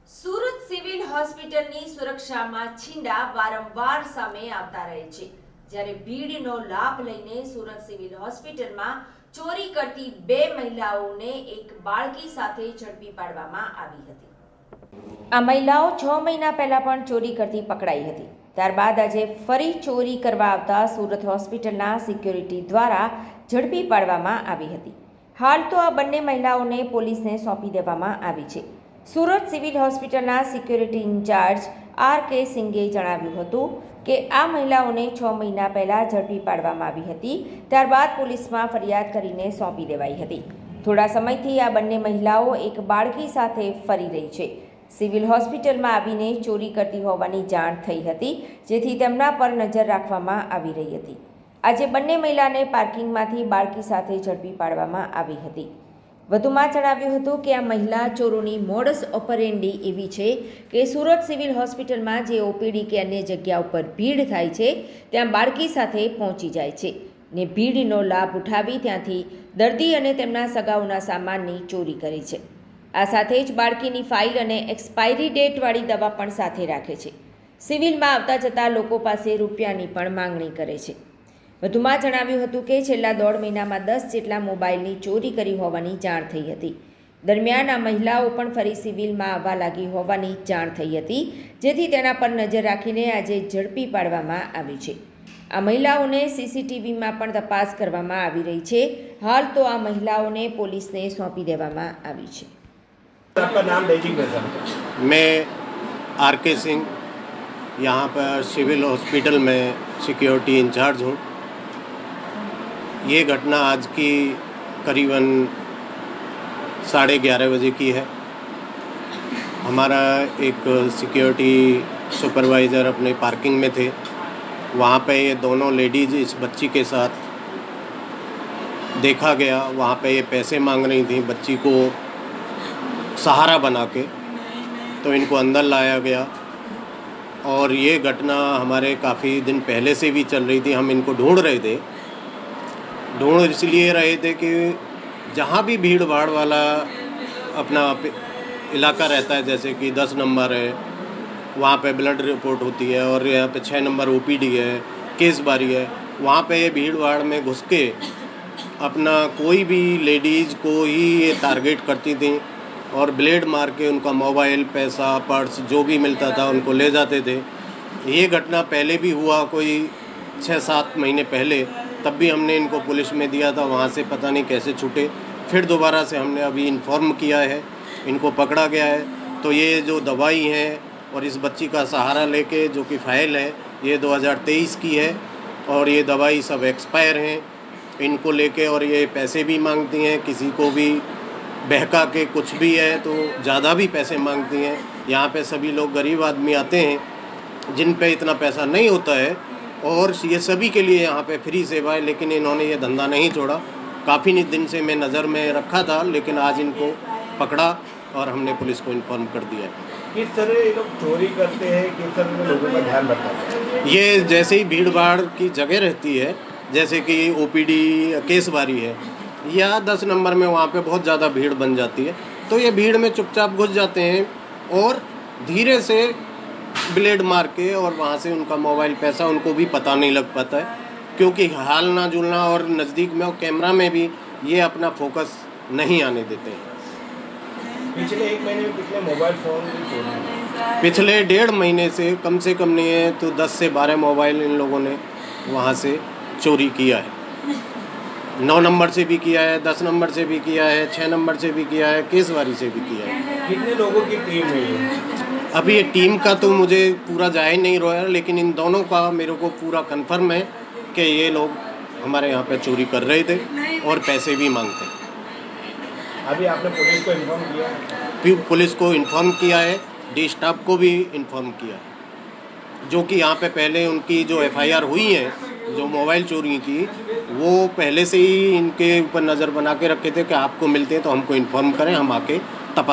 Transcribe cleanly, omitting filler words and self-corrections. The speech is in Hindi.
સુરત સિવિલ હોસ્પિટલની સુરક્ષામાં છીંડા વારંવાર સામે આવતા રહે છે, જ્યારે ભીડનો લાભ લઈને સુરત સિવિલ હોસ્પિટલમાં ચોરી કરતી બે મહિલાઓને એક બાળકી સાથે ઝડપી પાડવામાં આવી હતી। આ મહિલાઓ 6 મહિના પહેલા પણ ચોરી કરતી પકડાઈ હતી। ત્યારબાદ આજે ફરી ચોરી કરવા આવતા સુરત હોસ્પિટલના સિક્યોરિટી દ્વારા ઝડપી પાડવામાં આવી હતી। હાલ તો આ બંને મહિલાઓને પોલીસને સોંપી દેવામાં આવી છે। સુરત સિવિલ હોસ્પિટલના સિક્યોરિટી ઇન્ચાર્જ આર.કે. સિંઘે જણાવ્યું હતું કે આ મહિલાઓને 6 મહિના પહેલાં ઝડપી પાડવામાં આવી હતી। ત્યારબાદ પોલીસમાં ફરિયાદ કરીને સોંપી દેવાઈ હતી। થોડા સમયથી આ બંને મહિલાઓ એક બાળકી સાથે ફરી રહી છે। સિવિલ હોસ્પિટલમાં આવીને ચોરી કરતી હોવાની જાણ થઈ હતી, જેથી તેમના પર નજર રાખવામાં આવી રહી હતી। આજે બંને મહિલાને પાર્કિંગમાંથી બાળકી સાથે ઝડપી પાડવામાં આવી હતી। વધુમાં જણાવ્યું હતું કે આ મહિલા ચોરોની મોડસ ઓપરેન્ડી એવી છે કે સુરત સિવિલ હોસ્પિટલમાં જે ઓપીડી કે અન્ય જગ્યા ઉપર ભીડ થાય છે ત્યાં બાળકી સાથે પહોંચી જાય છે ને ભીડનો લાભ ઉઠાવી ત્યાંથી દર્દી અને તેમના સગાઓના સામાનની ચોરી કરે છે। આ સાથે જ બાળકીની ફાઇલ અને એક્સપાયરી ડેટવાળી દવા પણ સાથે રાખે છે। સિવિલમાં આવતા જતા લોકો પાસે રૂપિયાની પણ માંગણી કરે છે। વધુમાં જણાવ્યું હતું કે છેલ્લા 1.5 મહિનામાં 10 જેટલા મોબાઈલની ચોરી કરી હોવાની જાણ થઈ હતી। દરમિયાન આ મહિલાઓ પણ ફરી સિવિલમાં આવવા લાગી હોવાની જાણ થઈ હતી, જેથી તેના પર નજર રાખીને આજે ઝડપી પાડવામાં આવી છે। આ મહિલાઓને સીસીટીવીમાં પણ તપાસ કરવામાં આવી રહી છે। હાલ તો આ મહિલાઓને પોલીસને સોંપી દેવામાં આવી છે। आपका नाम दीजिए सर। मैं आर.के. सिंह यहाँ पर सिविल हॉस्पिटल में सिक्योरिटी इंचार्ज हूँ। ये घटना आज की करीबन 11:30 बजे की है। हमारा एक सिक्योरिटी सुपरवाइज़र अपने पार्किंग में थे। वहाँ पे ये दोनों लेडीज़ इस बच्ची के साथ देखा गया। वहाँ पे ये पैसे मांग रही थी बच्ची को सहारा बना के, तो इनको अंदर लाया गया और ये घटना हमारे काफ़ी दिन पहले से भी चल रही थी। हम इनको ढूंढ इसलिए रहे थे कि जहाँ भी भीड़ भाड़ वाला अपना इलाका रहता है, जैसे कि 10 नंबर है, वहाँ पे ब्लड रिपोर्ट होती है और यहाँ पे 6 नंबर ओपीडी है, केस बारी है, वहाँ पे ये भीड़ भाड़ में घुस के अपना कोई भी लेडीज़ को ही ये टारगेट करती थी और ब्लेड मार के उनका मोबाइल, पैसा, पर्स जो भी मिलता था उनको ले जाते थे। ये घटना पहले भी हुआ, कोई 6-7 महीने पहले, तब भी हमने इनको पुलिस में दिया था। वहाँ से पता नहीं कैसे छूटे, फिर दोबारा से हमने अभी इन्फॉर्म किया है, इनको पकड़ा गया है। तो ये जो दवाई है और इस बच्ची का सहारा लेके जो कि फ़ाइल है ये 2023 की है और ये दवाई सब एक्सपायर हैं। इनको लेके और ये पैसे भी मांगती हैं, किसी को भी बहका के कुछ भी है तो ज़्यादा भी पैसे मांगती हैं। यहाँ पे सभी लोग गरीब आदमी आते हैं जिन पे इतना पैसा नहीं होता है और ये सभी के लिए यहाँ पे फ्री सेवा है, लेकिन इन्होंने ये धंधा नहीं छोड़ा। काफ़ी दिन से मैं नज़र में रखा था, लेकिन आज इनको पकड़ा और हमने पुलिस को इन्फॉर्म कर दिया है। किस तरह ये लोग चोरी करते हैं, किस तरह के लोगों का ध्यान रखते हैं? ये जैसे ही भीड़ भाड़ की जगह रहती है, जैसे कि ओपीडी केस बारी है या 10 नंबर में, वहाँ पे बहुत ज़्यादा भीड़ बन जाती है, तो ये भीड़ में चुपचाप घुस जाते हैं और धीरे से ब्लेड मार के और वहाँ से उनका मोबाइल, पैसा उनको भी पता नहीं लग पाता है, क्योंकि हाल ना जुलना और नज़दीक में और कैमरा में भी ये अपना फोकस नहीं आने देते हैं। पिछले 1 महीने में कितने मोबाइल फ़ोन भी चोरी हुए? पिछले 1.5 महीने से कम नहीं है तो 10 से 12 मोबाइल इन लोगों ने वहाँ से चोरी किया है। 9 नंबर से भी किया है, 10 नंबर से भी किया है, 6 नंबर से भी किया है, केसवारी से भी किया है। कितने लोगों की टीम है ये? अभी ये टीम का तो मुझे पूरा जाहिर नहीं रहा है, लेकिन इन दोनों का मेरे को पूरा कंफर्म है कि ये लोग हमारे यहाँ पे चोरी कर रहे थे और पैसे भी मांगते हैं। अभी आपने पुलिस को इन्फॉर्म किया है? फिर पुलिस को इन्फॉर्म किया है, डी स्टाफ को भी इन्फॉर्म किया है, जो कि यहाँ पे पहले उनकी जो एफआईआर हुई है, जो मोबाइल चोरी की, वो पहले से ही इनके ऊपर नज़र बना के रखे थे कि आपको मिलते हैं तो हमको इन्फॉर्म करें, हम आके